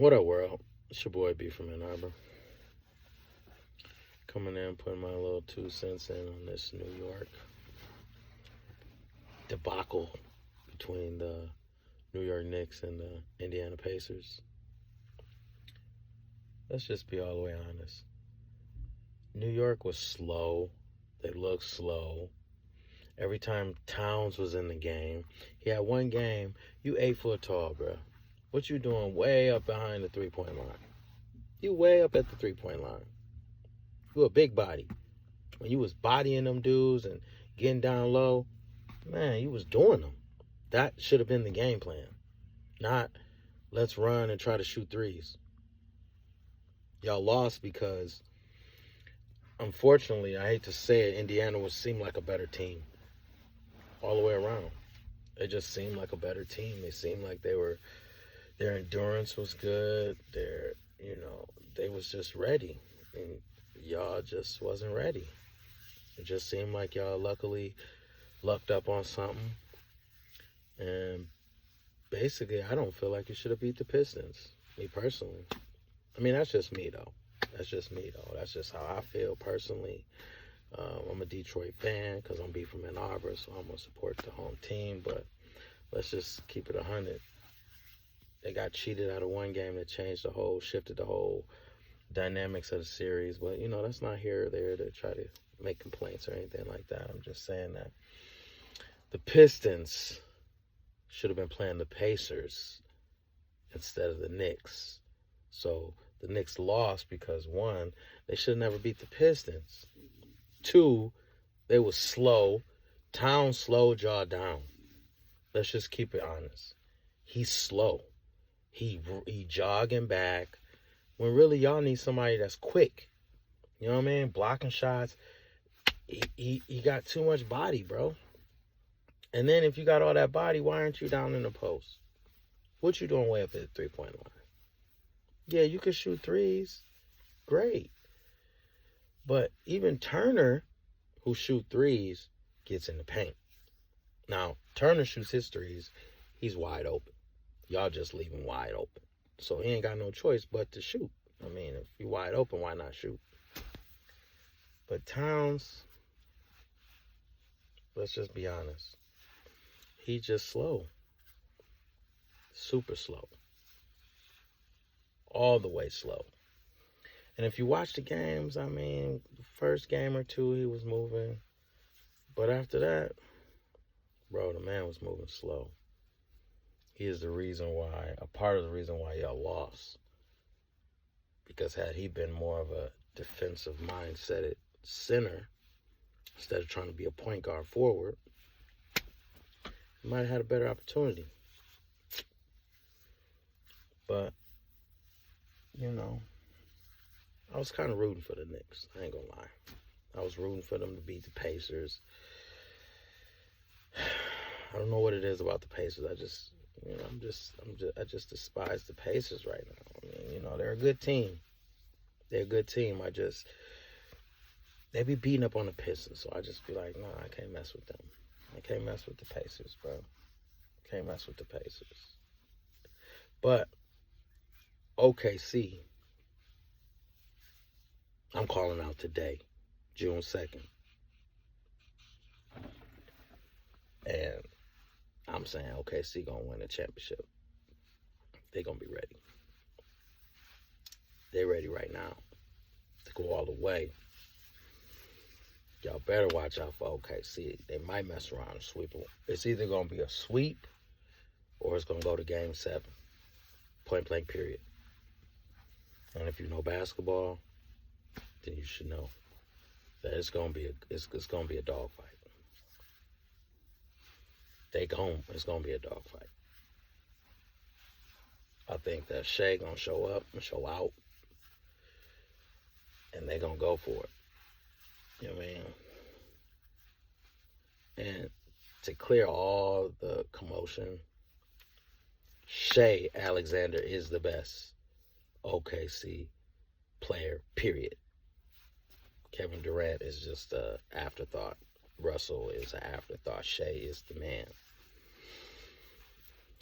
What up, world? It's your boy B from Ann Arbor. Coming in, putting my little 2 cents in on this New York debacle between the New York Knicks and the Indiana Pacers. Let's just be all the way honest. New York was slow. They looked slow. Every time Towns was in the game, he had one game, you 8 foot tall, bro. What you doing way up behind the three-point line? You way up at the three-point line. You a big body. When you was bodying them dudes and getting down low, man, you was doing them. That should have been the game plan. Not, let's run and try to shoot threes. Y'all lost because, unfortunately, I hate to say it, Indiana seemed like a better team all the way around. It just seemed like a better team. They seemed like their endurance was good. They was just ready. And y'all just wasn't ready. It just seemed like y'all lucked up on something. And basically, I don't feel like you should have beat the Pistons, me personally. I mean, that's just me, though. That's just how I feel personally. I'm a Detroit fan because I'm B from Ann Arbor, so I'm going to support the home team. But let's just keep it 100. They got cheated out of one game that shifted the whole dynamics of the series. But, that's not here or there to try to make complaints or anything like that. I'm just saying that the Pistons should have been playing the Pacers instead of the Knicks. So the Knicks lost because, one, they should have never beat the Pistons. Two, they were slow. Towns slowed y'all down. Let's just keep it honest. He's slow. He jogging back when really y'all need somebody that's quick. You know what I mean? Blocking shots. He got too much body, bro. And then if you got all that body, why aren't you down in the post? What you doing way up at the three-point line? Yeah, you can shoot threes. Great. But even Turner, who shoot threes, gets in the paint. Now, Turner shoots his threes. He's wide open. Y'all just leave him wide open. So he ain't got no choice but to shoot. I mean, if you're wide open, why not shoot? But Towns, let's just be honest. He's just slow. Super slow. All the way slow. And if you watch the games, I mean, the first game or two, he was moving. But after that, bro, the man was moving slow. He is a part of the reason why y'all lost. Because had he been more of a defensive mindset center, instead of trying to be a point guard forward, he might have had a better opportunity. But, I was kind of rooting for the Knicks. I ain't gonna lie. I was rooting for them to beat the Pacers. I don't know what it is about the Pacers. I just despise the Pacers right now. I mean, they're a good team. They be beating up on the Pistons. So I just be like, nah, I can't mess with them. I can't mess with the Pacers, bro. Can't mess with the Pacers. But OKC, I'm calling out today, June 2nd. And I'm saying OKC gonna win a championship. They gonna be ready. They're ready right now to go all the way. Y'all better watch out for OKC. They might mess around and sweep them. It's either gonna be a sweep or it's gonna go to Game 7. Point blank period. And if you know basketball, then you should know that it's gonna be a dogfight. It's gonna be a dogfight. I think that Shea gonna show up and show out, and they gonna go for it. You know what I mean? And to clear all the commotion, Shea Alexander is the best OKC player, period. Kevin Durant is just an afterthought. Russell is an afterthought. Shea is the man.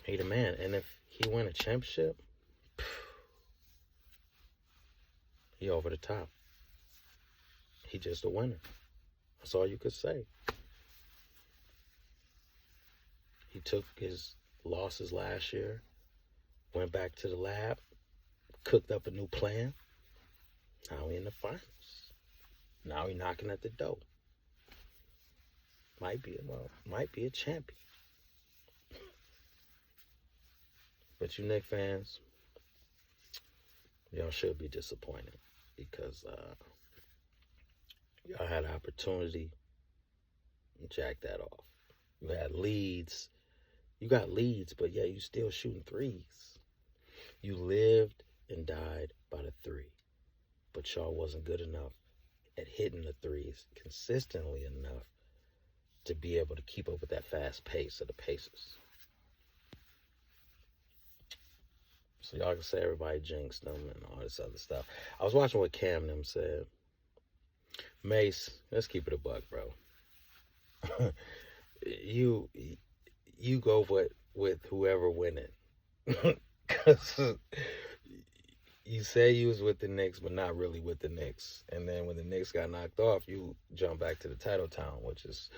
He the man. And if he win a championship, He over the top. He just a winner. That's all you could say. He took his losses last year, went back to the lab, cooked up a new plan. Now he in the finals. Now he knocking at the door. Might be a champion. But you Knicks fans, y'all should be disappointed because y'all had an opportunity to jack that off. You had leads. You got leads, but yeah, you still shooting threes. You lived and died by the three. But y'all wasn't good enough at hitting the threes consistently enough to be able to keep up with that fast pace of the Pacers. So y'all can say everybody jinxed them and all this other stuff. I was watching what Cam them said. Mace, let's keep it a buck, bro. you go with whoever winning. Because you say you was with the Knicks, but not really with the Knicks. And then when the Knicks got knocked off, you jump back to the title town, which is,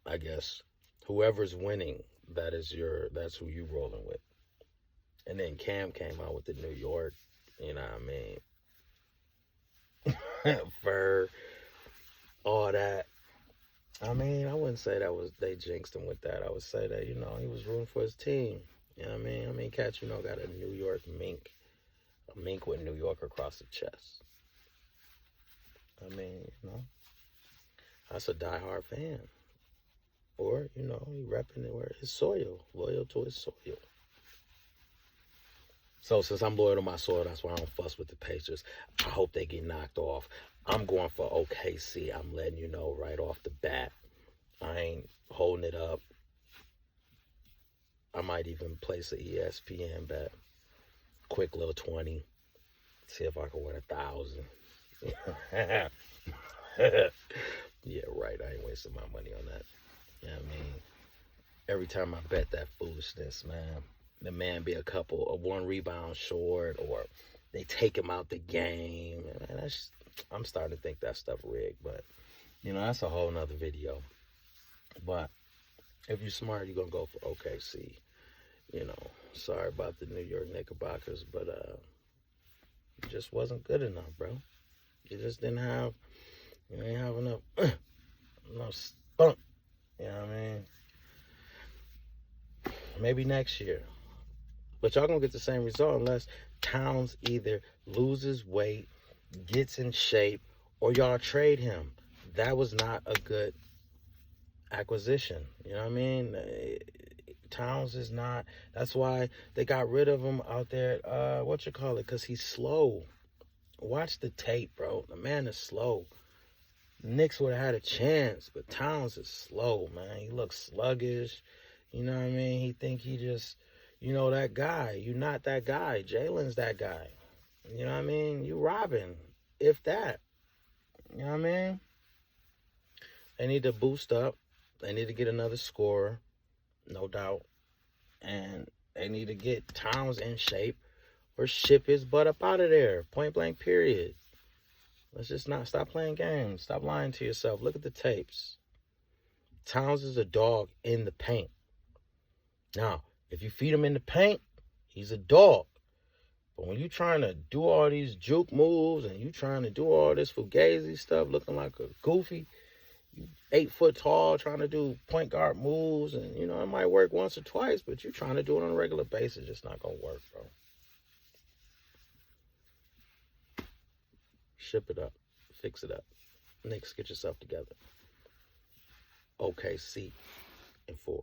I guess, whoever's winning, that's who you rolling with. And then Cam came out with the New York, you know what I mean? Fur, all that. I mean, I wouldn't say they jinxed him with that. I would say that, he was rooting for his team. You know what I mean? Cats, got a New York mink. A mink with New York across the chest. I mean, that's a diehard fan. Or, he repping it where his soil, loyal to his soil. So since I'm loyal to my soil, that's why I don't fuss with the Pacers. I hope they get knocked off. I'm going for OKC. I'm letting you know right off the bat. I ain't holding it up. I might even place an ESPN bet. Quick little 20. See if I can win 1,000. Yeah, right. I ain't wasting my money on that. You know what I mean? Every time I bet that foolishness, man, the man be a one rebound short, or they take him out the game. And I'm starting to think that stuff rigged, but that's a whole nother video. But if you're smart, you're gonna go for OKC. Sorry about the New York Knickerbockers, but it just wasn't good enough, bro. You just didn't have enough spunk. You know what I mean? Maybe next year. But y'all gonna get the same result unless Towns either loses weight, gets in shape, or y'all trade him. That was not a good acquisition. You know what I mean? Towns is not. That's why they got rid of him out there. Because he's slow. Watch the tape, bro. The man is slow. Knicks would have had a chance, but Towns is slow, man. He looks sluggish. You know what I mean? He think he just, that guy. You're not that guy. Jalen's that guy. You know what I mean? You Robin, if that. You know what I mean? They need to boost up. They need to get another scorer, no doubt. And they need to get Towns in shape or ship his butt up out of there. Point blank, period. Let's just not stop playing games. Stop lying to yourself. Look at the tapes. Towns is a dog in the paint. Now, if you feed him in the paint, he's a dog. But when you trying to do all these juke moves and you trying to do all this fugazi stuff, looking like a goofy, 8 foot tall, trying to do point guard moves, and it might work once or twice, but you're trying to do it on a regular basis, it's not gonna work, bro. Ship it up, fix it up. Knicks, get yourself together. OKC in 4.